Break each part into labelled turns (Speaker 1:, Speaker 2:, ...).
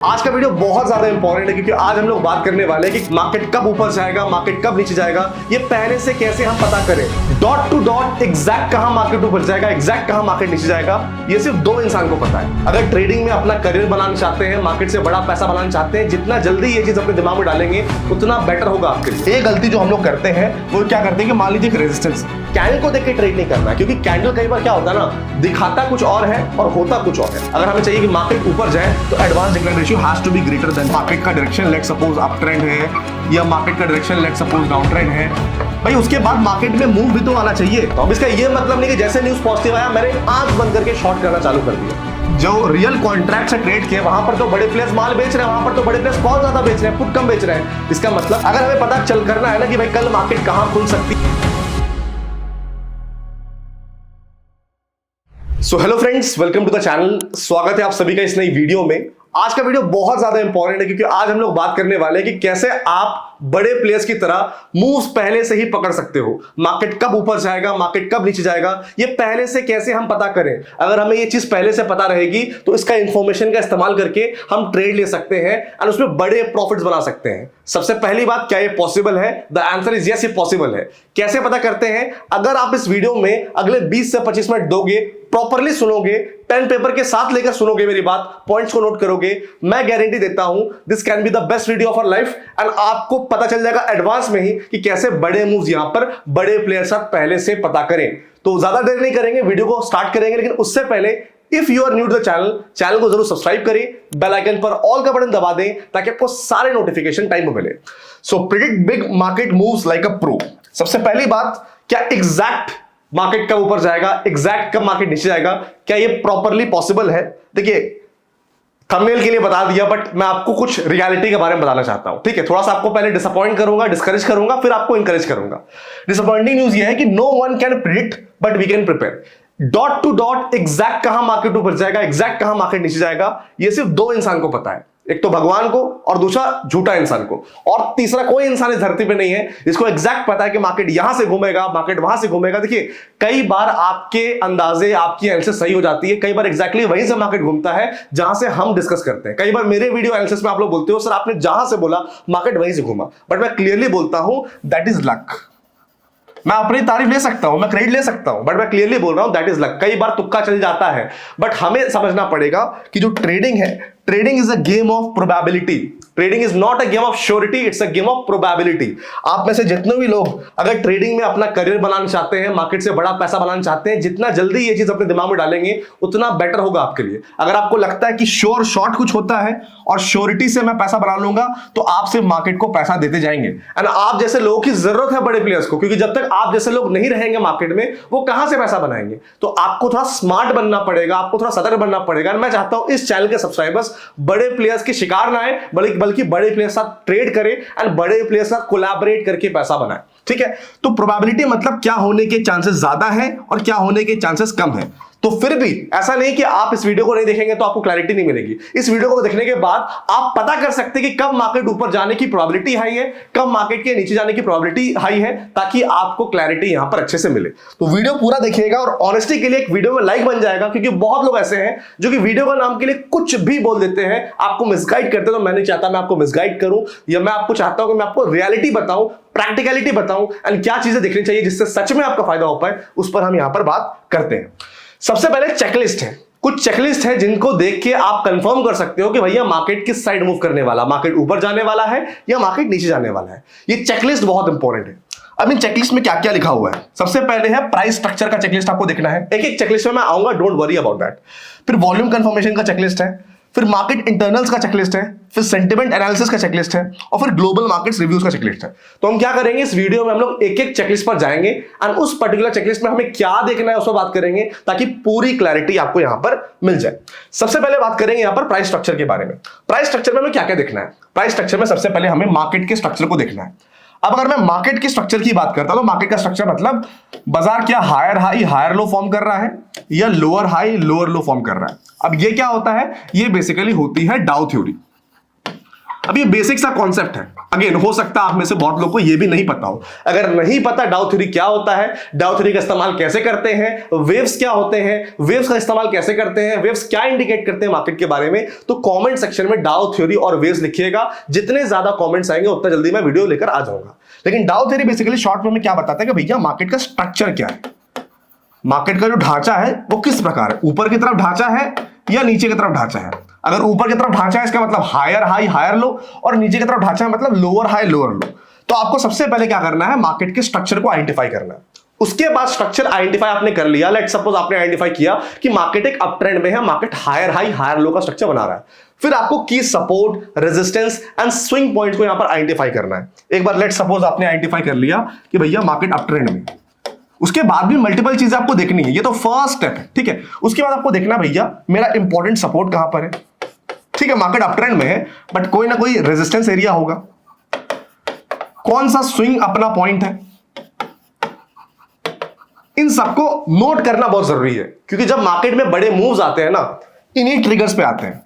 Speaker 1: आज का वीडियो बहुत ज्यादा इंपॉर्टेंट है क्योंकि आज हम लोग बात करने वाले हैं कि मार्केट कब ऊपर जाएगा, मार्केट कब नीचे जाएगा, ये पहले से कैसे हम पता करें। डॉट टू डॉट एग्जैक्ट कहां मार्केट ऊपर जाएगा, एग्जैक्ट कहां मार्केट नीचे जाएगा, ये सिर्फ दो इंसान को पता है। अगर ट्रेडिंग में अपना करियर बनाना चाहते हैं, मार्केट से बड़ा पैसा बनाना चाहते हैं, जितना जल्दी ये चीज अपने दिमाग में डालेंगे उतना बेटर होगा आपके लिए। एक गलती जो हम लोग करते हैं वो क्या करते हैं कि मान लीजिए रेजिस्टेंस, कैंडल को देख के ट्रेड नहीं करना है क्योंकि कैंडल कई बार क्या होता है ना, दिखाता कुछ और है और होता कुछ और है। अगर हमें चाहिए कि मार्केट ऊपर जाए तो advance decline ratio has to be greater than market का direction, let suppose up trend है या मार्केट का direction let suppose down trend है, भाई उसके बाद मार्केट में मूव भी तो आना चाहिए। तो अब इसका ये मतलब नहीं कि जैसे न्यूज पॉजिटिव आया मैंने आंख बंद करके शॉर्ट करना चालू कर दिया। जो रियल कॉन्ट्रैक्ट से ट्रेड किए वहां पर तो बड़े प्लेयर्स माल बेच रहे हैं, वहां पर तो बड़े प्लेयर्स कॉल ज्यादा बेच रहे हैं, पुट कम बेच रहे हैं। इसका मतलब अगर हमें पता चल करना है ना कि भाई कल मार्केट कहां खुल सकती है। So hello friends, welcome to the channel. स्वागत है आप सभी का इस नई वीडियो में। आज का वीडियो बहुत ज्यादा इंपॉर्टेंट है क्योंकि आज हम लोग बात करने वाले हैं कि कैसे आप बड़े प्लेयर्स की तरह मूव्स पहले से ही पकड़ सकते हो। मार्केट कब ऊपर जाएगा, मार्केट कब नीचे जाएगा, ये पहले से कैसे हम पता करें। अगर हमें ये चीज पहले से पता रहेगी तो इसका इंफॉर्मेशन का इस्तेमाल करके हम ट्रेड ले सकते हैं और उसमें बड़े प्रॉफिट्स बना सकते हैं। सबसे पहली बात, क्या ये पॉसिबल है? द आंसर इज यस, ये पॉसिबल है। कैसे पता करते हैं? अगर आप इस वीडियो में अगले 20 से 25 मिनट दोगे, प्रॉपरली सुनोगे, पेन पेपर के साथ लेकर सुनोगे मेरी बात, पॉइंट्स को नोट करोगे, मैं गारंटी देता हूं this can be the best video of our life. And आपको पता चल जाएगा एडवांस में ही कि कैसे बड़े मूव्स यहां पर बड़े प्लेयर साथ पहले से पता करें। तो ज्यादा देर नहीं करेंगे, वीडियो को स्टार्ट करेंगे, लेकिन उससे पहले if you are new to the channel को जरूर सब्सक्राइब करें, बेल आइकन पर ऑल का बटन दबा दें ताकि आपको सारे नोटिफिकेशन टाइम में मिले। So predict big market moves like a pro. सबसे पहली बात, क्या एग्जैक्ट मार्केट कब ऊपर जाएगा, एग्जैक्ट कब मार्केट नीचे जाएगा, क्या ये प्रॉपरली पॉसिबल है? देखिए, थंबनेल के लिए बता दिया, बट मैं आपको कुछ रियलिटी के बारे में बताना चाहता हूं। ठीक है, थोड़ा सा आपको पहले डिसअपॉइंट करूंगा, डिस्करेज करूंगा, फिर आपको इंकरेज करूंगा। डिसअपॉइंटिंग न्यूज ये है कि no one can predict but we can prepare. Dot to dot exact कहां मार्केट ऊपर जाएगा, एग्जैक्ट कहां मार्केट नीचे जाएगा, ये सिर्फ दो इंसान को पता है। एक तो भगवान को और दूसरा झूठा इंसान को, और तीसरा कोई इंसान इस धरती पे नहीं है जिसको एग्जैक्ट पता है कि मार्केट यहां से घूमेगा, मार्केट वहां से घूमेगा। देखिए, कई बार आपके अंदाजे, आपकी एनालिसिस सही हो जाती है, कई बार एग्जैक्टली वहीं से मार्केट घूमता है जहां से हम डिस्कस करते हैं। कई बार मेरे वीडियो एनालिसिस में आप लोग बोलते हो सर आपने जहां से बोला मार्केट वहीं से घूमा, बट मैं क्लियरली बोलता हूं दैट इज लक। मैं अपनी तारीफ ले सकता हूं, मैं क्रेडिट ले सकता हूं, बट मैं क्लियरली बोल रहा हूं दैट इज लक। कई बार तुक्का चल जाता है, बट हमें समझना पड़ेगा कि जो ट्रेडिंग है, trading is a game of probability. Trading is not a game of surety, it's a game of probability. आप में से जितने भी लोग अगर ट्रेडिंग में अपना करियर बनाना चाहते हैं, मार्केट से बड़ा पैसा बनाना चाहते हैं, जितना जल्दी ये चीज अपने दिमाग में डालेंगे उतना बेटर होगा आपके लिए। अगर आपको लगता है कि श्योर शॉर्ट कुछ होता है और श्योरिटी से मैं पैसा बना लूंगा, तो आप सिर्फ मार्केट को पैसा देते जाएंगे। एंड आप जैसे लोगों की जरूरत है बड़े प्लेयर्स को, क्योंकि जब तक आप जैसे लोग नहीं रहेंगे मार्केट में, वो कहां से पैसा बनाएंगे? तो आपको थोड़ा स्मार्ट बनना पड़ेगा, आपको थोड़ा सतर्क बनना पड़ेगा। मैं चाहता हूं इस चैनल के सब्सक्राइबर्स बड़े प्लेयर्स के शिकार ना आए, बल्कि बड़े प्लेयर्स साथ ट्रेड करें एंड बड़े प्लेयर्स साथ कोलैबोरेट करके पैसा बनाएं। ठीक है, तो प्रोबेबिलिटी मतलब क्या होने के चांसेस ज्यादा है और क्या होने के चांसेस कम है। तो फिर भी ऐसा नहीं कि आप इस वीडियो को नहीं देखेंगे तो आपको क्लैरिटी नहीं मिलेगी। इस वीडियो को देखने के बाद आप पता कर सकते हैं कि कब मार्केट ऊपर जाने की प्रोबेबिलिटी हाई है, कब मार्केट के नीचे जाने की प्रोबेबिलिटी हाई है, ताकि आपको क्लैरिटी यहां पर अच्छे से मिले। तो वीडियो पूरा देखिएगा और ऑनेस्टी के लिए एक वीडियो में लाइक बन जाएगा, क्योंकि बहुत लोग ऐसे हैं जो कि वीडियो का नाम के लिए कुछ भी बोल देते हैं, आपको मिसगाइड करते हैं। तो मैं नहीं चाहता मैं आपको मिसगाइड करूं, या मैं आपको चाहता हूं कि मैं आपको रियलिटी बताऊं, प्रैक्टिकलिटी बताऊं एंड क्या चीजें देखनी चाहिए जिससे सच में आपका फायदा हो पाए, उस पर हम यहां पर बात करते हैं। सबसे पहले चेकलिस्ट है, कुछ चेकलिस्ट है जिनको देख के आप कंफर्म कर सकते हो कि भैया मार्केट किस साइड मूव करने वाला, मार्केट ऊपर जाने वाला है या मार्केट नीचे जाने वाला है। ये चेकलिस्ट बहुत इंपॉर्टेंट है। अब इन चेकलिस्ट में क्या क्या लिखा हुआ है? सबसे पहले है प्राइस स्ट्रक्चर का चेकलिस्ट, आपको देखना है। एक एक चेकलिस्ट में मैं आऊंगा, डोंट वरी अबाउट दैट। फिर वॉल्यूम कंफर्मेशन का चेकलिस्ट है, फिर मार्केट इंटरनल्स का चेकलिस्ट है, फिर सेंटिमेंट एनालिसिस का चेकलिस्ट है, और फिर ग्लोबल मार्केट्स रिव्यूज का चेकलिस्ट है। तो हम क्या करेंगे इस वीडियो में, हम लोग एक एक चेकलिस्ट पर जाएंगे एंड उस पर्टिकुलर चेकलिस्ट में हमें क्या देखना है उस पर बात करेंगे, ताकि पूरी क्लैरिटी आपको यहां पर मिल जाए। सबसे पहले बात करेंगे यहां पर प्राइस स्ट्रक्चर के बारे में। प्राइस स्ट्रक्चर में हमें क्या क्या देखना है? प्राइस स्ट्रक्चर में सबसे पहले हमें मार्केट के स्ट्रक्चर को देखना है। अब अगर मैं मार्केट के स्ट्रक्चर की बात करता हूं तो मार्केट का स्ट्रक्चर मतलब बाजार क्या higher high higher low form कर रहा है या lower high lower low form कर रहा है। अब ये क्या होता है? ये बेसिकली होती है डाउ थ्योरी। अब ये बेसिक सा कॉन्सेप्ट है, अगेन हो सकता है आप में से बहुत लोगों को ये भी नहीं पता हो। अगर नहीं पता डाउ थ्योरी क्या होता है, डाउ थ्योरी का इस्तेमाल कैसे करते हैं, वेव्स क्या होते हैं, वेव्स का इस्तेमाल कैसे करते हैं, वेव्स क्या इंडिकेट करते हैं मार्केट के बारे में, तो कमेंट सेक्शन में डाउ थ्योरी और वेव्स लिखिएगा। जितने ज्यादा कमेंट्स आएंगे उतना जल्दी मैं वीडियो लेकर आ जाऊंगा। लेकिन डाउ थ्योरी बेसिकली शॉर्ट में क्या बताता है कि भैया मार्केट का स्ट्रक्चर क्या है, मार्केट का जो ढांचा है वो किस प्रकार है, ऊपर की तरफ ढांचा है या नीचे की तरफ ढांचा है। अगर ऊपर की तरफ ढांचा है इसका मतलब हायर हाई हायर लो, और नीचे की तरफ ढांचा है मतलब लोअर हाई लोअर लो। तो आपको सबसे पहले क्या करना है, मार्केट के स्ट्रक्चर को आइडेंटिफाई करना है। उसके बाद स्ट्रक्चर आइडेंटिफाई आपने कर लिया, लेट सपोज आपने आइडेंटिफाई किया कि मार्केट एक अप ट्रेंड में है, market higher high higher low का स्ट्रक्चर बना रहा है। फिर आपको की support, resistance and swing points को यहां पर आइडेंटिफाई करना है। एक बार लेट सपोज आपने आइडेंटिफाई कर लिया कि भैया मार्केट अप ट्रेंड में, उसके बाद भी मल्टीपल चीजें आपको देखनी है, ये तो फर्स्ट स्टेप है, ठीक है। उसके बाद आपको देखना भैया मेरा इंपॉर्टेंट सपोर्ट कहां पर है, ठीक है। मार्केट अप ट्रेंड में है बट कोई ना कोई रेजिस्टेंस एरिया होगा, कौन सा स्विंग अपना पॉइंट है, इन सबको नोट करना बहुत जरूरी है। क्योंकि जब मार्केट में बड़े मूव्स आते हैं ना, इन्हीं ट्रिगर्स पे आते हैं,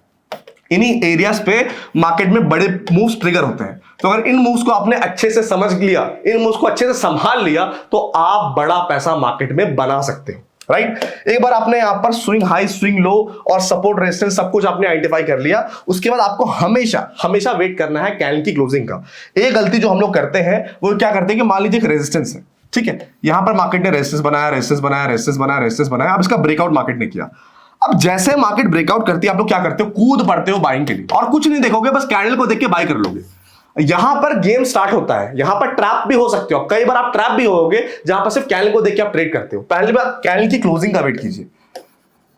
Speaker 1: इन्हीं एरियाज पे मार्केट में बड़े मूव्स ट्रिगर होते हैं। तो अगर इन मूव्स को आपने अच्छे से समझ लिया, इन मूव्स को अच्छे से संभाल लिया, तो आप बड़ा पैसा मार्केट में बना सकते हो, राइट। एक बार आपने यहां पर स्विंग हाई स्विंग लो और सपोर्ट रेजिस्टेंस सब कुछ आपने आइडेंटिफाई कर लिया। उसके बाद आपको हमेशा हमेशा वेट करना है कैंडल की क्लोजिंग का। एक गलती जो हम लोग करते हैं वो क्या करते हैं कि मान लीजिए एक रेजिस्टेंस है, ठीक है, यहां पर मार्केट ने रेजिस्टेंस बनाया रेजिस्टेंस बनाया रेजिस्टेंस बनाया रेजिस्टेंस बनाया, अब इसका ब्रेकआउट मार्केट ने किया। अब जैसे मार्केट ब्रेकआउट करती है आप लोग क्या करते हो, कूद पड़ते हो बाइंग के लिए, और कुछ नहीं देखोगे, बस कैंडल को देख के बाय कर लोगे। यहां पर गेम स्टार्ट होता है, यहां पर ट्रैप भी हो सकते हो, कई बार आप ट्रैप भी होगे जहां पर सिर्फ कैंडल को देख के आप ट्रेड करते हो। पहली बार कैंडल की क्लोजिंग का वेट कीजिए।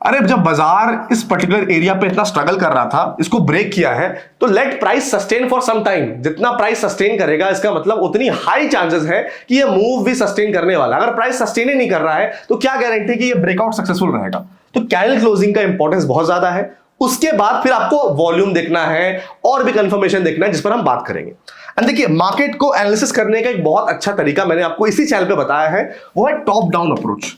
Speaker 1: अरे जब बाजार इस पर्टिकुलर एरिया पे इतना स्ट्रगल कर रहा था, इसको ब्रेक किया है, तो let price sustain for some time. जितना प्राइस सस्टेन करेगा इसका मतलब उतनी हाई चांसेस है कि ये मूव भी सस्टेन करने वाला। अगर प्राइस सस्टेन ही नहीं कर रहा है तो क्या गारंटी कि ये ब्रेकआउट सक्सेसफुल रहेगा। तो कैंडल क्लोजिंग का इंपॉर्टेंस बहुत ज्यादा है। उसके बाद फिर आपको वॉल्यूम देखना है और भी कंफर्मेशन देखना है, जिस पर हम बात करेंगे। एंड देखिए, मार्केट को एनालिसिस करने का एक बहुत अच्छा तरीका मैंने आपको इसी चैनल पे बताया है, वो है टॉप डाउन अप्रोच।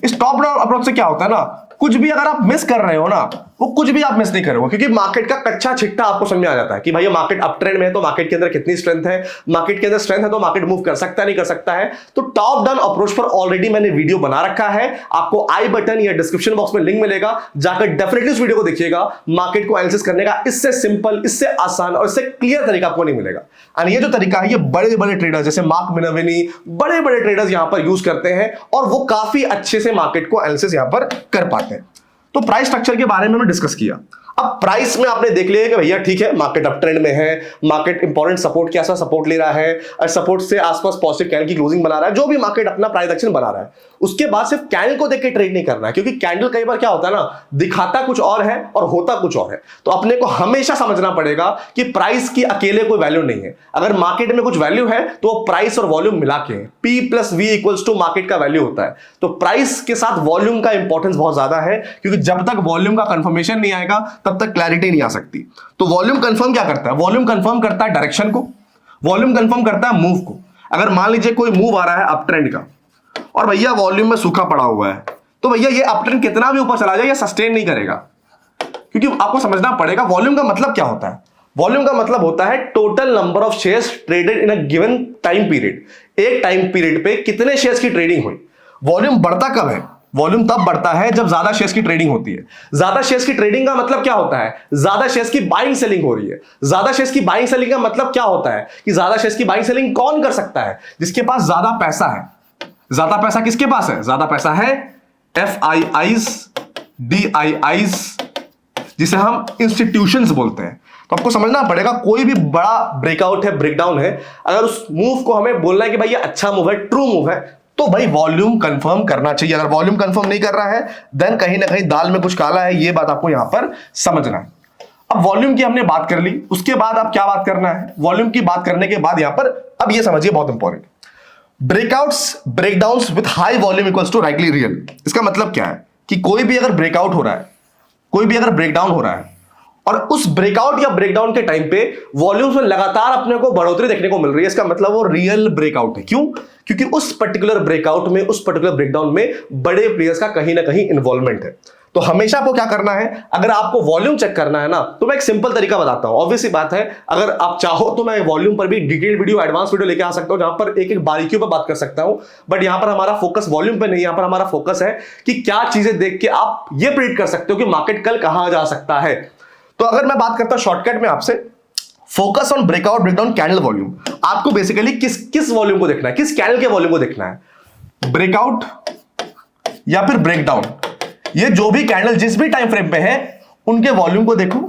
Speaker 1: इस टॉप डाउन अप्रोच से क्या होता है ना, कुछ भी अगर आप मिस कर रहे हो ना, वो कुछ भी आप मिस नहीं करोगे, क्योंकि मार्केट का कच्चा छिट्टा आपको समझ में आ जाता है कि भाई मार्केट अप ट्रेंड में है तो मार्केट के अंदर कितनी स्ट्रेंथ है, मार्केट के अंदर स्ट्रेंथ है तो मार्केट मूव कर सकता है नहीं कर सकता है। तो टॉप डाउन अप्रोच पर ऑलरेडी मैंने वीडियो बना रखा है, आपको आई बटन या डिस्क्रिप्शन बॉक्स में लिंक मिलेगा, जाकर डेफिनेटली उस वीडियो को देखिएगा। मार्केट को एनालिसिस करने का इससे सिंपल, इससे आसान और इससे क्लियर तरीका आपको नहीं मिलेगा। और ये जो तरीका है ये बड़े बड़े ट्रेडर्स जैसे मार्क मिनर्विनी, बड़े बड़े ट्रेडर्स यहां पर यूज करते हैं और वो काफी अच्छे से मार्केट को एनालिसिस यहां पर कर पाते हैं। तो प्राइस स्ट्रक्चर के बारे में हमने डिस्कस किया। अब प्राइस में आपने देख लिया कि भैया ठीक है, मार्केट अप ट्रेंड में है, मार्केट इंपॉर्टेंट सपोर्ट के आसपास सपोर्ट ले रहा है और सपोर्ट से आसपास पॉजिटिव कैंडल की क्लोजिंग बना रहा है, जो भी मार्केट अपना प्राइस एक्शन बना रहा है। उसके बाद सिर्फ कैंडल को देख के ट्रेड नहीं करना है, क्योंकि कैंडल कई बार क्या होता है ना, दिखाता कुछ और है और होता कुछ और है। तो अपने को हमेशा समझना पड़ेगा कि प्राइस की अकेले कोई वैल्यू नहीं है। अगर मार्केट में कुछ वैल्यू है तो प्राइस और वॉल्यूम मिला के P + V = मार्केट का वैल्यू होता है। तो प्राइस के साथ वॉल्यूम का इंपॉर्टेंस बहुत ज्यादा है, क्योंकि जब तक वॉल्यूम का कंफर्मेशन नहीं आएगा तब तक क्लैरिटी नहीं आ सकती। तो वॉल्यूम कंफर्म क्या करता है, वॉल्यूम कंफर्म करता है डायरेक्शन को, वॉल्यूम कंफर्म करता है मूव को। अगर मान लीजिए कोई मूव आ रहा है अप ट्रेंड का और भैया वॉल्यूम में सूखा पड़ा हुआ है, तो भैया ये अप ट्रेंड कितना भी ऊपर चला जाए ये सस्टेन नहीं करेगा, क्योंकि आपको समझना पड़ेगा वॉल्यूम का मतलब क्या होता है। वॉल्यूम का मतलब होता है total number of shares traded in a given time period. एक टाइम पीरियड पे कितने शेयर्स की ट्रेडिंग हुई। वॉल्यूम बढ़ता कब है, वॉल्यूम तब बढ़ता है जब ज्यादा शेयर्स की ट्रेडिंग होती है। ज्यादा शेयर्स की ट्रेडिंग का मतलब क्या होता है, ज्यादा शेयर्स की बाइंग सेलिंग हो रही है। ज्यादा शेयर्स की बाइंग सेलिंग का मतलब क्या होता है कि ज्यादा शेयर्स की बाइंग सेलिंग कौन कर सकता है, जिसके पास ज्यादा पैसा है। ज्यादा पैसा किसके पास है, ज्यादा पैसा है FIIs, DIIs, जिसे हम इंस्टीट्यूशंस बोलते हैं। तो आपको समझना पड़ेगा कोई भी बड़ा ब्रेकआउट है, ब्रेकडाउन है, अगर उस मूव को हमें बोलना है कि भाई ये अच्छा मूव है, ट्रू मूव है, तो भाई वॉल्यूम कंफर्म करना चाहिए। अगर वॉल्यूम कंफर्म नहीं कर रहा है देन कहीं ना कहीं दाल में कुछ काला है, ये बात आपको यहां पर समझना है। अब वॉल्यूम की हमने बात कर ली, उसके बाद अब क्या बात करना है, वॉल्यूम की बात करने के बाद यहां पर अब ये समझिए बहुत important, breakouts breakdowns with high volume equals to rightly real. इसका मतलब क्या है कि कोई भी अगर ब्रेकआउट हो रहा है, कोई भी अगर ब्रेकडाउन हो रहा है और उस ब्रेकआउट या ब्रेकडाउन के टाइम पे वॉल्यूम्स में लगातार अपने को बढ़ोतरी देखने को मिल रही है, इसका मतलब वो रियल ब्रेकआउट है। क्यों, क्योंकि उस पर्टिकुलर ब्रेकआउट में, उस पर्टिकुलर ब्रेकडाउन में बड़े प्लेयर्स का कहीं ना कहीं इन्वॉल्वमेंट है। तो हमेशा आपको क्या करना है, अगर आपको वॉल्यूम चेक करना है ना, तो मैं एक सिंपल तरीका बताता हूं। ऑब्वियसली बात है, अगर आप चाहो तो मैं वॉल्यूम पर भी डिटेल वीडियो, एडवांस वीडियो लेके आ सकता हूं, जहां पर एक एक बारीकियों पर बात कर सकता हूं। बट यहां पर हमारा फोकस वॉल्यूम पे नहीं, यहां पर हमारा फोकस है कि क्या चीजें देख के आप ये प्रेडिक्ट कर सकते हो कि मार्केट कल कहां जा सकता है। तो अगर मैं बात करता हूं शॉर्टकट में आपसे, focus on breakout breakdown candle volume. आपको बेसिकली किस वॉल्यूम को देखना है, किस कैंडल के वॉल्यूम को देखना है, ब्रेकआउट या फिर ब्रेकडाउन। ये जो भी कैंडल जिस भी टाइम फ्रेम पे है उनके वॉल्यूम को देखो,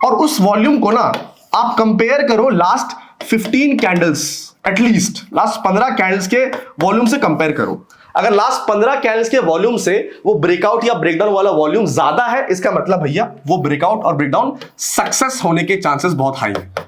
Speaker 1: और उस वॉल्यूम को ना आप कंपेयर करो last 15 candles, at least last 15 candles के वॉल्यूम से कंपेयर करो। अगर लास्ट 15 कैंडल्स के वॉल्यूम से वो ब्रेकआउट या ब्रेकडाउन वाला वॉल्यूम ज्यादा है, इसका मतलब भैया वो ब्रेकआउट और ब्रेकडाउन सक्सेस होने के चांसेस बहुत हाई है।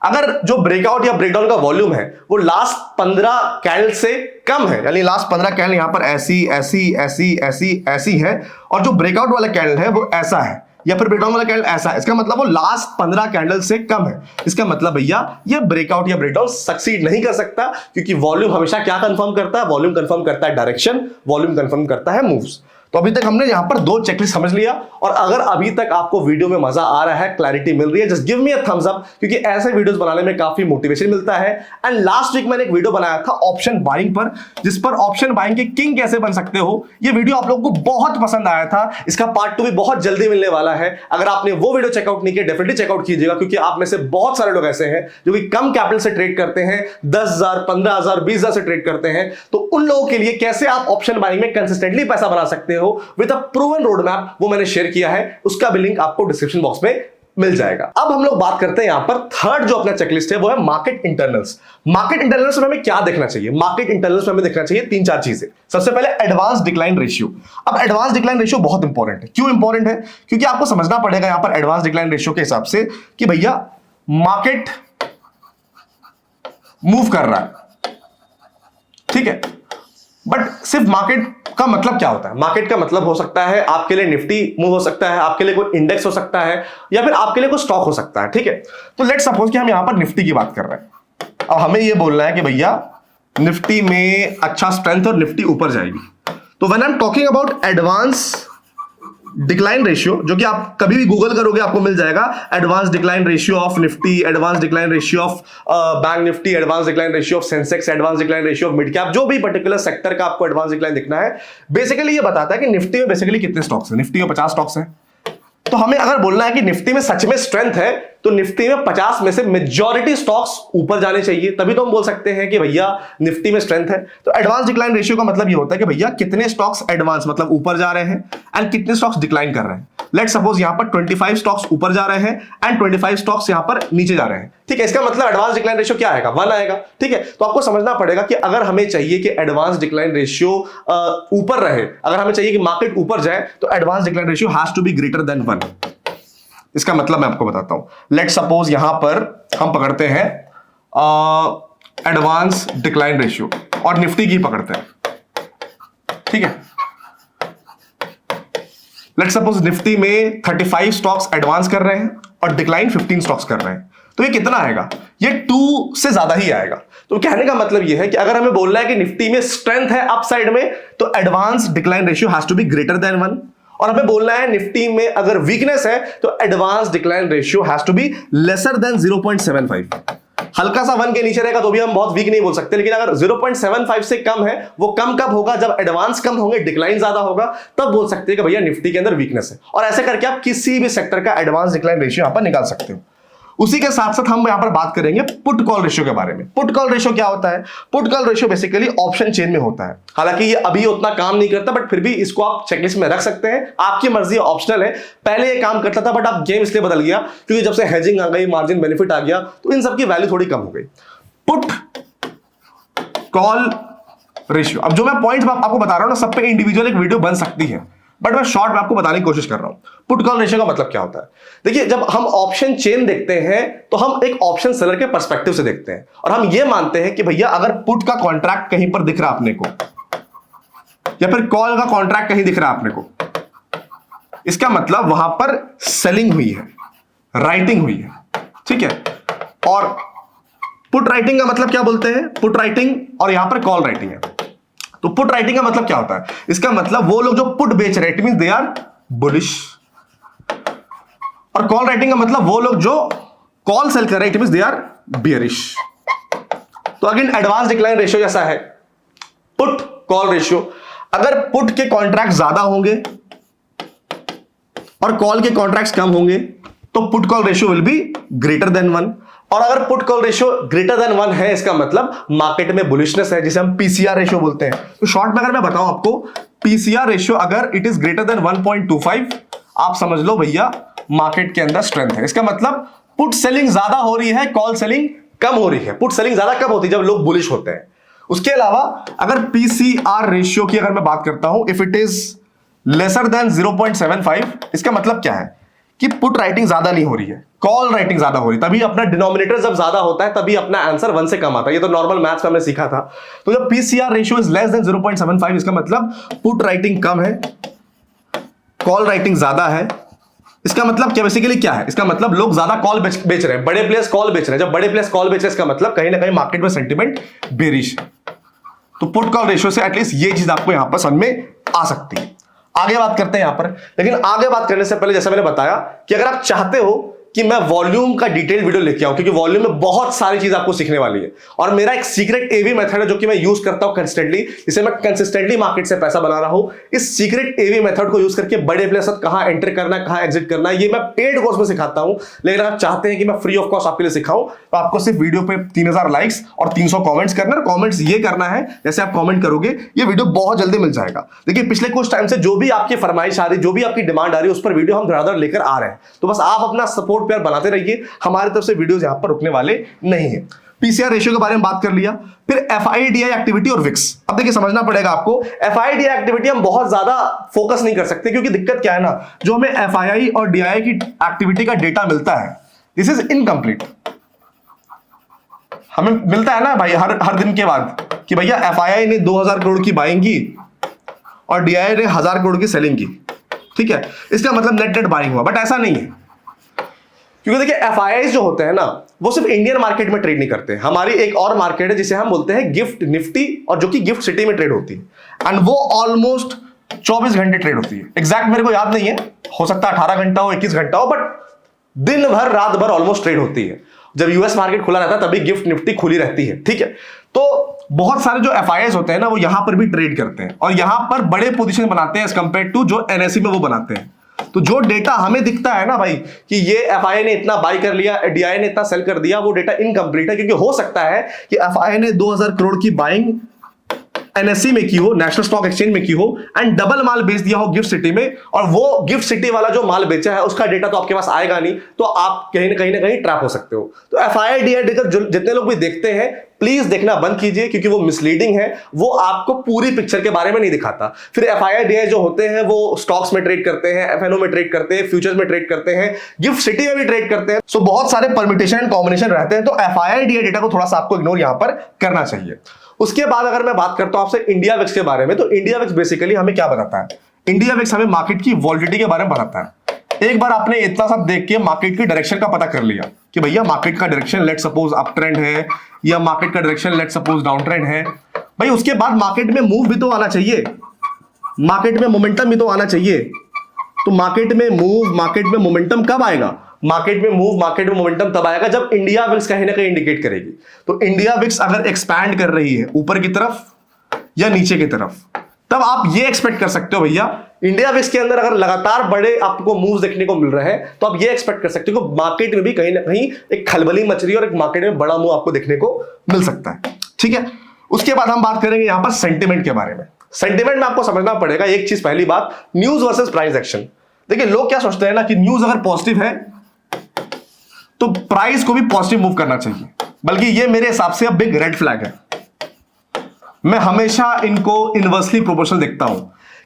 Speaker 1: अगर जो ब्रेकआउट या ब्रेकडाउन का वॉल्यूम है वो लास्ट 15 कैंडल से कम है, यानी लास्ट 15 कैंडल यहां पर ऐसी ऐसी ऐसी ऐसी ऐसी है, और जो ब्रेकआउट वाला कैंडल है वो ऐसा है, या फिर ब्रेकडाउन वाला कैंडल ऐसा है, इसका मतलब वो लास्ट 15 कैंडल से कम है। इसका मतलब भैया ये ब्रेकआउट या ब्रेकडाउन सक्सीड नहीं कर सकता, क्योंकि वॉल्यूम हमेशा क्या कंफर्म करता है, वॉल्यूम कंफर्म करता है डायरेक्शन, वॉल्यूम कंफर्म करता है मूव्स। तो अभी तक हमने यहां पर 2 चेकलिस्ट समझ लिया, और अगर अभी तक आपको वीडियो में मजा आ रहा है, क्लैरिटी मिल रही है, just give me a thumbs up, क्योंकि ऐसे वीडियोस बनाने में काफी मोटिवेशन मिलता है। एंड लास्ट वीक मैंने एक वीडियो बनाया था ऑप्शन बाइंग पर, जिस पर ऑप्शन बाइंग के किंग कैसे बन सकते हो, ये वीडियो आप लोगों को बहुत पसंद आया था। इसका पार्ट 2 भी बहुत जल्दी मिलने वाला है। अगर आपने वो वीडियो चेकआउट नहीं किया, डेफिनेटली चेकआउट कीजिएगा, क्योंकि आप में से बहुत सारे लोग ऐसे हैं जो कि कम कैपिटल से ट्रेड करते हैं, 10,000, 15,000, 20,000 से ट्रेड करते हैं। तो उन लोगों के लिए कैसे आप ऑप्शन बाइंग में कंसिस्टेंटली पैसा बना सकते हो with a proven road map, वो मैंने शेयर किया है, उसका भी लिंक आपको डिस्क्रिप्शन बॉक्स में मिल जाएगा। अब हम लोग बात करते हैं यहां पर थर्ड जो अपना चेकलिस्ट है, वो है मार्केट इंटरनल्स। मार्केट इंटरनल्स में हमें क्या देखना चाहिए, मार्केट इंटरनल्स में हमें देखना चाहिए 3-4 चीजें। सबसे पहले एडवांस डिक्लाइन रेशियो। अब एडवांस डिक्लाइन रेशियो बहुत इंपॉर्टेंट है। क्यों इंपॉर्टेंट है? क्योंकि आपको समझना पड़ेगा यहां पर एडवांस डिक्लाइन रेशियो के हिसाब से कि भैया मार्केट मूव कर रहा है, ठीक है, बट सिर्फ मार्केट का मतलब क्या होता है? मार्केट का मतलब हो सकता है आपके लिए निफ्टी मूव हो सकता है, आपके लिए कोई इंडेक्स हो सकता है, या फिर आपके लिए कोई स्टॉक हो सकता है, ठीक है। तो लेट्स सपोज कि हम यहां पर निफ्टी की बात कर रहे हैं। अब हमें यह बोलना है कि भैया निफ्टी में अच्छा स्ट्रेंथ और निफ्टी ऊपर जाएगी। तो when I am talking about advance decline ratio, जो कि आप कभी भी गूगल करोगे आपको मिल जाएगा, advance decline ratio of Nifty, advance decline ratio of bank Nifty, advance decline ratio of Sensex, advance decline ratio of mid cap, जो भी पर्टिकुलर सेक्टर का आपको एडवांस डिक्लाइन दिखना है, बेसिकली ये बताता है कि निफ्टी में बेसिकली कितने स्टॉक्स हैं। निफ्टी में 50 स्टॉक्स हैं। तो हमें अगर बोलना है कि निफ्टी में सच में स्ट्रेंथ है, तो निफ्टी में 50 में से मेजॉरिटी स्टॉक्स ऊपर जाने चाहिए, तभी तो हम बोल सकते हैं कि भैया निफ्टी में स्ट्रेंथ है। तो एडवांस डिक्लाइन रेशियो का मतलब ये होता है कि भैया कितने स्टॉक्स एडवांस मतलब ऊपर जा रहे हैं एंड कितने स्टॉक्स डिक्लाइन कर रहे हैं। लेट्स सपोज यहां पर 25 स्टॉक्स ऊपर जा रहे हैं एंड 25 स्टॉक्स यहां पर नीचे जा रहे हैं, ठीक है। इसका मतलब एडवांस डिक्लाइन रेशियो क्या आएगा? 1 आएगा, ठीक है। तो आपको समझना पड़ेगा कि अगर हमें चाहिए कि एडवांस डिक्लाइन रेशियो ऊपर रहे, अगर हमें चाहिए कि मार्केट ऊपर जाए, तो advance decline ratio has to be greater than 1। इसका मतलब मैं आपको बताता हूं। लेट्स सपोज यहां पर हम पकड़ते हैं एडवांस डिक्लाइन रेशियो और निफ्टी की पकड़ते हैं, ठीक है। लेट्स सपोज निफ्टी में 35 स्टॉक्स एडवांस कर रहे हैं और डिक्लाइन 15 स्टॉक्स कर रहे हैं, तो ये कितना आएगा? ये 2 से ज्यादा ही आएगा। तो कहने का मतलब ये है कि अगर हमें बोलना है कि निफ्टी में स्ट्रेंथ है अपसाइड में, तो advance decline ratio has to be greater than 1, और हमें बोलना है निफ्टी में अगर वीकनेस है, तो advance decline ratio has to be lesser than 0.75। हल्का सा 1 के नीचे रहेगा तो भी हम बहुत वीक नहीं बोल सकते, लेकिन अगर 0.75 से कम है, वो कम कब होगा? जब एडवांस कम होंगे, डिक्लाइन ज्यादा होगा, तब बोल सकते हैं कि भैया निफ्टी के अंदर वीकनेस है। और ऐसे करके आप किसी भी सेक्टर का एडवांस डिक्लाइन रेशियो यहां पर निकाल सकते हो। उसी के साथ साथ हम यहां पर बात करेंगे पुट कॉल रेशियो के बारे में। पुट कॉल रेशियो क्या होता है? Put call ratio basically option chain में होता है। हालांकि ये अभी उतना काम नहीं करता, बट फिर भी इसको आप चेकलिस्ट में रख सकते हैं, आपकी मर्जी, ऑप्शनल है। पहले ये काम करता था, बट अब गेम इसलिए बदल गया क्योंकि जब से हेजिंग आ गई, मार्जिन बेनिफिट आ गया, तो इन सब की वैल्यू थोड़ी कम हो गई। पुट कॉल रेशियो, अब जो मैं पॉइंट आपको बता रहा हूं ना, सब पे इंडिविजुअल एक वीडियो बन सकती है, बट मैं शॉर्ट में आपको बताने की कोशिश कर रहा हूं। पुट कॉल रेशियो का मतलब क्या होता है? देखिए, जब हम ऑप्शन चेन देखते हैं तो हम एक ऑप्शन सेलर के पर्सपेक्टिव से देखते हैं, और हम ये मानते हैं कि भैया अगर पुट का कॉन्ट्रैक्ट कहीं पर दिख रहा आपने को, या फिर कॉल का कॉन्ट्रैक्ट कहीं दिख रहा आपने को, इसका मतलब वहां पर सेलिंग हुई है, राइटिंग हुई है, ठीक है। और पुट राइटिंग का मतलब क्या बोलते हैं? पुट राइटिंग और यहां पर कॉल राइटिंग है। तो पुट राइटिंग का मतलब क्या होता है? इसका मतलब वो लोग जो पुट बेच रहे हैं, it means they are bullish. और कॉल राइटिंग का मतलब वो लोग जो कॉल सेल कर रहे हैं, it means they are bearish. तो अगेन एडवांस डिक्लाइन रेशियो जैसा है, पुट कॉल रेशियो। अगर पुट के कॉन्ट्रैक्ट ज्यादा होंगे और कॉल के कॉन्ट्रैक्ट्स कम होंगे तो put call ratio will be greater than 1। और अगर put call ratio greater than 1 है, इसका मतलब मार्केट में बुलिशनेस है, जिसे हम पीसीआर रेशियो बोलते हैं। तो शॉर्ट में अगर मैं बताऊं आपको, पीसीआर रेशियो अगर इट इज ग्रेटर देन 1.25, आप समझ लो भैया मार्केट के अंदर स्ट्रेंथ है। इसका मतलब पुट सेलिंग ज्यादा हो रही है, कॉल सेलिंग कम हो रही है। पुट सेलिंग ज्यादा कब होती है? जब लोग बुलिश होते हैं। उसके अलावा अगर पीसीआर रेशियो की अगर मैं बात करता हूं, if it is lesser than 0.75, इसका मतलब क्या है कि पुट राइटिंग ज्यादा नहीं हो रही है, कॉल राइटिंग ज्यादा हो रही है। तभी अपना डिनोमिनेटर जब ज्यादा होता है तभी अपना आंसर 1 से कम आता है। ये तो नॉर्मल मैथ्स में हमने सीखा था। तो जब PCR ratio is less than 0.75, इसका मतलब पुट राइटिंग कम है, कॉल राइटिंग ज्यादा है। इसका मतलब क्या, बेसिकली क्या है? इसका मतलब लोग ज्यादा कॉल बेच रहे हैं, बड़े प्लेयर्स कॉल बेच रहे हैं। जब बड़े प्लेयर्स कॉल बेच रहे हैं, इसका मतलब कहीं ना कहीं मार्केट में सेंटिमेंट बेरिश है। तो पुट कॉल रेशियो से एटलीस्ट ये चीज आपको यहां पर समझ में आ सकती है। आगे बात करते हैं यहां पर, लेकिन आगे बात करने से पहले जैसा मैंने बताया कि अगर आप चाहते हो कि मैं वॉल्यूम का डिटेल वीडियो लेके आऊं, क्योंकि वॉल्यूम में बहुत सारी चीज आपको सीखने वाली है, और मेरा एक सीक्रेट एवी मेथड है जो कि मैं यूज करता हूं कंसिस्टेंटली, जिसे मैं कंसिस्टेंटली मार्केट से पैसा बना रहा हूं। इस सीक्रेट एवी मेथड को यूज करके बड़े प्लेयर्स साथ कहां एंटर करना है, कहां एग्जिट करना है, ये मैं पेड कोर्स में सिखाता हूं। लेकिन अगर आप चाहते हैं कि मैं फ्री ऑफ कॉस्ट आपके लिए सिखाऊं, तो आपको सिर्फ वीडियो पे 3000 लाइक्स और 300 कॉमेंट्स करना है। कॉमेंट्स ये करना है, जैसे आप कॉमेंट करोगे ये वीडियो बहुत जल्दी मिल जाएगा। देखिए पिछले कुछ टाइम से जो भी आपकी फरमाइश आ रही, जो भी आपकी डिमांड आ रही है, उस पर वीडियो हम धड़ाधड़ लेकर आ रहे हैं। तो बस आप अपना सपोर्ट प्यार बनाते रहिए, हमारी तरफ से वीडियोस यहां पर रुकने वाले नहीं है। पीसीआर रेशियो के बारे में बात कर लिया, फिर एफआईडीआई एक्टिविटी और विक्स। अब देखिए समझना पड़ेगा आपको, एफआईडीआई एक्टिविटी हम बहुत ज्यादा फोकस नहीं कर सकते, क्योंकि दिक्कत क्या है ना, जो हमें एफआई और डीआई की एक्टिविटी का डेटा मिलता है, दिस इज इनकम्प्लीट। हमें मिलता है ना भाई हर दिन के बाद कि भैया एफआई ने 2000 करोड़ की बाइंग की और डीआई ने 1000 करोड़ की सेलिंग की, ठीक है, इसका मतलब नेट नेट बाइंग हुआ। बट ऐसा नहीं है, क्योंकि देखिए एफआईआईज जो होते हैं ना, वो सिर्फ इंडियन मार्केट में ट्रेड नहीं करते। हमारी एक और मार्केट है जिसे हम बोलते हैं गिफ्ट निफ्टी, और जो कि गिफ्ट सिटी में ट्रेड होती है, एंड वो ऑलमोस्ट 24 घंटे ट्रेड होती है। एग्जैक्ट मेरे को याद नहीं है, हो सकता है 18 घंटा हो, 21 घंटा हो, बट दिन भर रात भर ऑलमोस्ट ट्रेड होती है। जब यूएस मार्केट खुला रहता है तभी गिफ्ट निफ्टी खुली रहती है, ठीक है। तो बहुत सारे जो एफआईआईज होते हैं ना, वो यहां पर भी ट्रेड करते हैं और यहां पर बड़े पोजीशन बनाते हैं एज कंपेयर टू जो एनएसई में वो बनाते हैं। तो जो डेटा हमें दिखता है ना भाई कि ये एफआईआई ने इतना बाई कर लिया, डीआई ने इतना सेल कर दिया, वो डेटा इनकम्प्लीट है। क्योंकि हो सकता है कि एफआईआई ने 2000 करोड़ की बाइंग एनएसई में की हो, नेशनल स्टॉक एक्सचेंज में की हो, एंड डबल माल बेच दिया हो गिफ्ट सिटी में, और वो गिफ्ट सिटी वाला जो माल बेचा है उसका डेटा तो आपके पास आएगा नहीं, तो आप कहीं ना कहीं ट्रैप हो सकते हो। तो एफआईआई डीआई डेटा जितने लोग भी देखते हैं, प्लीज देखना बंद कीजिए, क्योंकि वो मिसलीडिंग है, वो आपको पूरी पिक्चर के बारे में नहीं दिखाता। फिर एफआईआई डीआई जो होते हैं वो स्टॉक्स में ट्रेड करते हैं, एफएनओ में ट्रेड करते हैं, फ्यूचर्स में ट्रेड करते हैं, गिफ्ट सिटी में भी ट्रेड करते हैं। सो बहुत सारे परमिटेशन एंड कॉम्बिनेशन रहते हैं। तो एफआईआई डीआई डेटा को थोड़ा सा आपको इग्नोर यहां पर करना चाहिए। उसके बाद अगर मैं बात करता हूं आपसे इंडिया विक्स के बारे में, तो इंडिया विक्स बेसिकली हमें क्या बताता है? इंडिया विक्स हमें मार्केट की वॉलिडिटी के बारे में बताता है। एक बार आपने इतना सब देख के मार्केट की डायरेक्शन का पता कर लिया कि भैया मार्केट का direction let suppose up trend है, या मार्केट का direction let suppose down trend है, भाई उसके बाद मार्केट में मूव भी तो आना चाहिए, मार्केट में मोमेंटम भी तो आना चाहिए। तो मार्केट में मूव, मार्केट में मोमेंटम कब आएगा? मार्केट में मूव, मार्केट में मोमेंटम तब आएगा जब इंडिया विक्स कहीं ना कहीं इंडिकेट करेगी। तो इंडिया विक्स अगर एक्सपैंड कर रही है ऊपर की तरफ या नीचे की तरफ, तब आप ये एक्सपेक्ट कर सकते हो भैया इंडिया विक्स के अंदर अगर लगातार बड़े आपको मूव्स देखने को मिल रहे हैं, तो आप ये एक्सपेक्ट कर सकते हो कि मार्केट में भी कहीं ना कहीं एक खलबली मच रही है और एक मार्केट में बड़ा मूव आपको देखने को मिल सकता है, ठीक है। उसके बाद हम बात करेंगे यहां पर सेंटिमेंट के बारे में। सेंटिमेंट में आपको समझना पड़ेगा एक चीज, पहली बात, न्यूज वर्सेस प्राइस एक्शन। देखिए लोग क्या सोचते हैं ना कि न्यूज अगर पॉजिटिव है तो प्राइस को भी पॉजिटिव मूव करना चाहिए, बल्कि ये मेरे हिसाब से अब बिग रेड फ्लैग है। मैं हमेशा इनको इनवर्सली प्रोपोर्शनल देखता हूं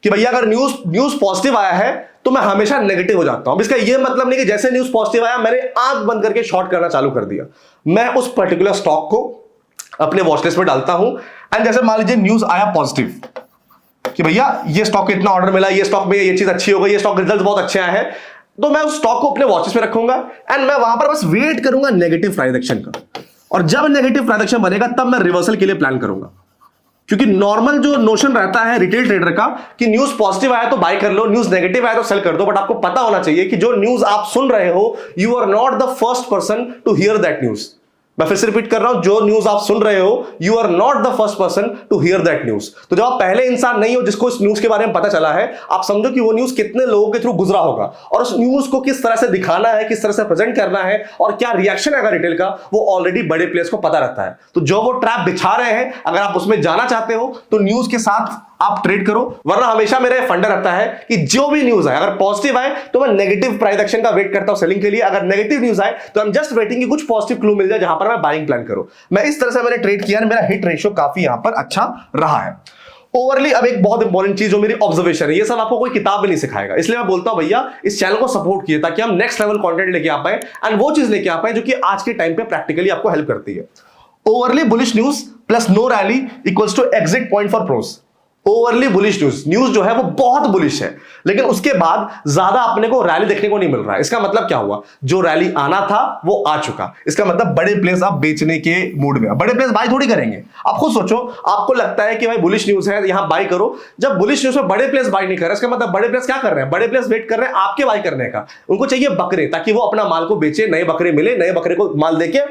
Speaker 1: कि भैया अगर न्यूज पॉजिटिव आया है तो मैं हमेशा नेगेटिव हो जाता हूं। इसका ये मतलब नहीं कि जैसे न्यूज पॉजिटिव आया मैंने आंख बंद करके शॉर्ट करना चालू कर दिया। मैं उस पर्टिकुलर स्टॉक को अपने वॉचलिस्ट में डालता हूं, एंड जैसे मान लीजिए न्यूज आया पॉजिटिव कि भैया ये स्टॉक को इतना ऑर्डर मिला, ये स्टॉक में ये चीज अच्छी हो गई, ये स्टॉक रिजल्ट बहुत अच्छे आए हैं, तो मैं उस स्टॉक को अपने वॉचेस में रखूंगा एंड मैं वहां पर बस वेट करूंगा नेगेटिव प्राइस एक्शन का। और जब नेगेटिव प्राइस एक्शन बनेगा तब मैं रिवर्सल के लिए प्लान करूंगा। क्योंकि नॉर्मल जो नोशन रहता है रिटेल ट्रेडर का कि न्यूज पॉजिटिव आया तो बाय कर लो, न्यूज नेगेटिव आया तो सेल कर दो, बट आपको पता होना चाहिए कि जो न्यूज आप सुन रहे हो, you are not the first person to hear that news. मैं फिर से रिपीट कर रहा हूं, जो न्यूज आप सुन रहे हो, you are not the first person to hear that news. तो जब आप पहले इंसान नहीं हो जिसको इस न्यूज के बारे में पता चला है, आप समझो कि वो न्यूज कितने लोगों के थ्रू गुजरा होगा और उस न्यूज को किस तरह से दिखाना है, किस तरह से प्रेजेंट करना है और क्या रिएक्शन आएगा रिटेल का, वो ऑलरेडी बड़े प्लेयर्स को पता रहता है। तो जो वो ट्रैप बिछा रहे हैं, अगर आप उसमें जाना चाहते हो तो न्यूज के साथ आप ट्रेड करो, वरना हमेशा मेरा फंडा रहता है कि जो भी न्यूज आए, अगर पॉजिटिव आए तो मैं नेगेटिव प्राइस एक्शन का वेट करता हूं सेलिंग के लिए, अगर नेगेटिव न्यूज आए तो आई एम जस्ट वेटिंग कि कुछ पॉजिटिव क्लू मिल जाए जहां पर मैं बाइंग प्लान करूं। मैं इस तरह से मैंने ट्रेड किया, मेरा हिट रेशियो काफी यहां पर अच्छा रहा है। ओवरली अब एक बहुत इंपॉर्टेंट चीज जो मेरी ऑब्जर्वेशन है, ये सब आपको कोई किताब भी नहीं सिखाएगा, इसलिए मैं बोलता हूं भैया इस चैनल को सपोर्ट कीजिए ताकि हम नेक्स्ट लेवल कंटेंट लेके आ पाए एंड वो चीज लेके आ पाए जो कि आज के टाइम पे प्रैक्टिकली आपको हेल्प करती है। Overly bullish news plus no rally equals to exit point for pros. Overly bullish news जो है वो बहुत बुलिश है, लेकिन उसके बाद ज्यादा अपने को रैली देखने को नहीं मिल रहा है। इसका मतलब क्या हुआ, जो रैली आना था वो आ चुका। इसका मतलब बड़े प्लेयर्स आप बेचने के मूड में, बड़े प्लेयर्स बाय थोड़ी करेंगे। आप खुद सोचो, आपको लगता है कि भाई बुलिश न्यूज है यहां बाय करो, जब बुलिश न्यूज में बड़े प्लेयर्स बाय नहीं कर रहे, इसका मतलब बड़े प्लेयर्स क्या कर रहे हैं, बड़े प्लेयर्स वेट कर रहे हैं आपके बाय करने का। उनको चाहिए बकरे, ताकि वो अपना माल को बेचे, नए बकरे मिले, नए बकरे को माल देके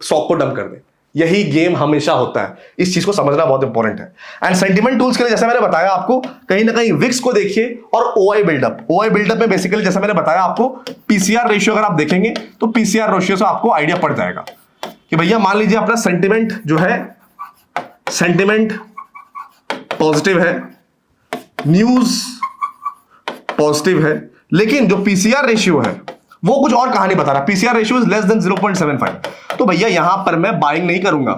Speaker 1: स्टॉक को डंप कर दे। यही गेम हमेशा होता है, इस चीज को समझना बहुत इंपॉर्टेंट है। एंड सेंटिमेंट टूल्स के लिए जैसे मैंने बताया आपको, कहीं ना कहीं विक्स को देखिए और ओआई बिल्डअप। ओआई बिल्डअप में बेसिकली जैसे मैंने बताया आपको, पीसीआर रेशियो अगर आप देखेंगे तो पीसीआर रेशियो से आपको आइडिया पड़ जाएगा कि भैया मान लीजिए अपना सेंटिमेंट जो है, सेंटिमेंट पॉजिटिव है, न्यूज पॉजिटिव है, लेकिन जो पीसीआर रेशियो है वो कुछ और कहानी बता रहा है। PCR ratio is less than 0.75। तो भैया यहां पर मैं बाइंग नहीं करूंगा,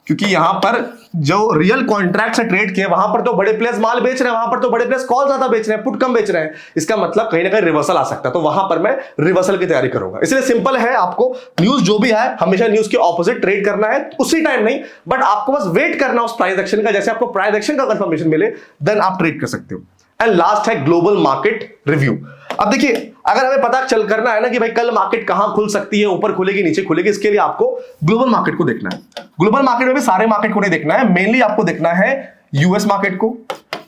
Speaker 1: क्योंकि यहां पर जो रियल कॉन्ट्रैक्ट से ट्रेड किए वहां पर तो बड़े प्लेयर्स माल बेच रहे हैं, वहां पर तो बड़े प्लेयर्स कॉल ज्यादा बेच रहे हैं, पुट कम बेच रहे हैं। इसका मतलब कहीं ना कहीं रिवर्सल आ सकता है, तो वहां पर मैं रिवर्सल की तैयारी करूंगा। इसलिए सिंपल है, आपको न्यूज जो भी है हमेशा न्यूज के ऑपोजिट ट्रेड करना है, उसी टाइम नहीं, बट आपको बस वेट करना उस प्राइस एक्शन का। जैसे आपको प्राइस एक्शन का कंफर्मेशन मिले देन आप ट्रेड कर सकते हो। एंड लास्ट है ग्लोबल मार्केट रिव्यू। अब देखिए, अगर हमें पता चल करना है ना कि भाई कल मार्केट कहां खुल सकती है, ऊपर खुलेगी नीचे खुलेगी, इसके लिए आपको ग्लोबल मार्केट को देखना है। ग्लोबल मार्केट में भी सारे मार्केट को नहीं देखना है, मेनली आपको देखना है यूएस मार्केट को।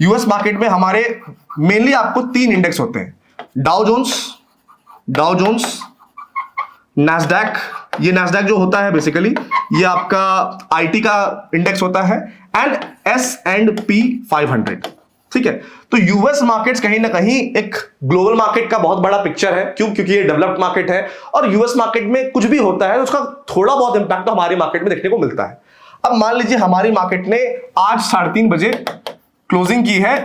Speaker 1: यूएस मार्केट में हमारे मेनली आपको 3 इंडेक्स होते हैं, डाउ जोन्स, नैस्डैक। ये नैस्डैक जो होता है बेसिकली ये आपका आईटी का इंडेक्स होता है, एंड S&P 500। ठीक है, तो यूएस मार्केट्स कहीं ना कहीं एक ग्लोबल मार्केट का बहुत बड़ा पिक्चर है। क्यों? क्योंकि ये डेवलप्ड मार्केट है और यूएस मार्केट में कुछ भी होता है तो उसका थोड़ा बहुत इंपैक्ट तो हमारी मार्केट में देखने को मिलता है। अब मान लीजिए हमारी मार्केट ने आज 3:30 बजे क्लोजिंग की है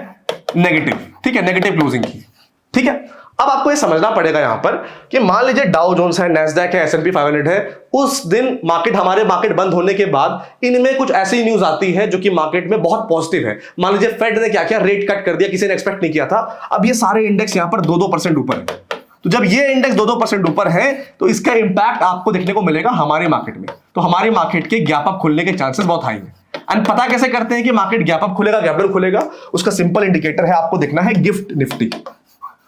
Speaker 1: नेगेटिव, ठीक है, नेगेटिव क्लोजिंग की, ठीक है। अब आपको ये समझना पड़ेगा यहां पर कि मान लीजिए डाउ जोन्स है, नैस्डैक है, S&P 500 है, उस दिन हमारे मार्केट बंद होने के बाद इनमें कुछ ऐसी न्यूज आती है जो कि मार्केट में बहुत पॉजिटिव है। मान लीजिए फेड ने क्या किया, रेट कट कर दिया, किसी ने एक्सपेक्ट नहीं किया था। अब ये सारे इंडेक्स यहां पर 2-2% ऊपर है, तो जब ये इंडेक्स 2-2% ऊपर है तो इसका इंपैक्ट आपको देखने को मिलेगा हमारे मार्केट में। तो हमारी मार्केट के गैप अप खुलने के चांसेस बहुत हाई है। एंड पता कैसे करते हैं कि मार्केट गैप अप खुलेगा, गैप डाउन खुलेगा? उसका सिंपल इंडिकेटर है, आपको देखना है गिफ्ट निफ्टी।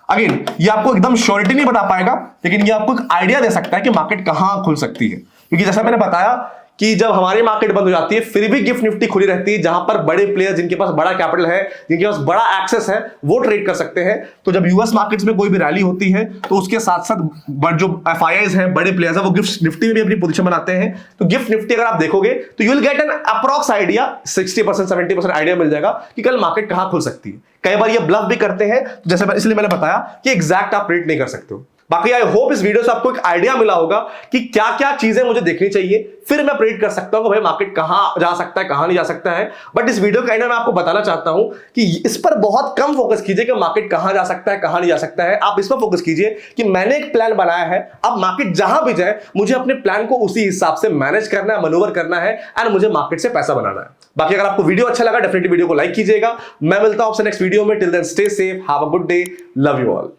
Speaker 1: अगेन ये आपको एकदम श्योरिटी नहीं बता पाएगा, लेकिन ये आपको एक आइडिया दे सकता है कि मार्केट कहां खुल सकती है। क्योंकि जैसा मैंने बताया कि जब हमारी मार्केट बंद हो जाती है फिर भी गिफ्ट निफ्टी खुली रहती है, जहां पर बड़े प्लेयर जिनके पास बड़ा कैपिटल है, जिनके पास बड़ा एक्सेस है, वो ट्रेड कर सकते हैं। तो जब यूएस मार्केट्स में कोई भी रैली होती है तो उसके साथ साथ जो एफआईआईज हैं, बड़े प्लेयर्स हैं, वो गिफ्ट निफ्टी में भी अपनी पोजीशन बनाते हैं। तो गिफ्ट निफ्टी अगर आप देखोगे तो you will get an approx idea, 60% 70% idea मिल जाएगा कि कल मार्केट कहां खुल सकती है। कई बार ये ब्लफ भी करते हैं, जैसे इसलिए मैंने बताया कि एग्जैक्ट आप रेट नहीं कर सकते हो। बाकी आई होप इस वीडियो से आपको एक आइडिया मिला होगा कि क्या क्या चीजें मुझे देखनी चाहिए, फिर मैं प्रेडिक्ट कर सकता हूं कि भाई मार्केट कहां जा सकता है, कहां नहीं जा सकता है। बट इस वीडियो के एंड में मैं आपको बताना चाहता हूं कि इस पर बहुत कम फोकस कीजिए कि मार्केट कहां जा सकता है, कहां नहीं जा सकता है। आप इस पर फोकस कीजिए कि मैंने एक प्लान बनाया है, अब मार्केट जहां भी जाए मुझे अपने प्लान को उसी हिसाब से मैनेज करना है, मनूवर करना है एंड मुझे मार्केट से पैसा बनाना है। बाकी अगर आपको वीडियो अच्छा लगा डेफिनेटली वीडियो को लाइक कीजिएगा। मैं मिलता हूं आपसे नेक्स्ट वीडियो में। Till then stay safe, have a good day, love you all.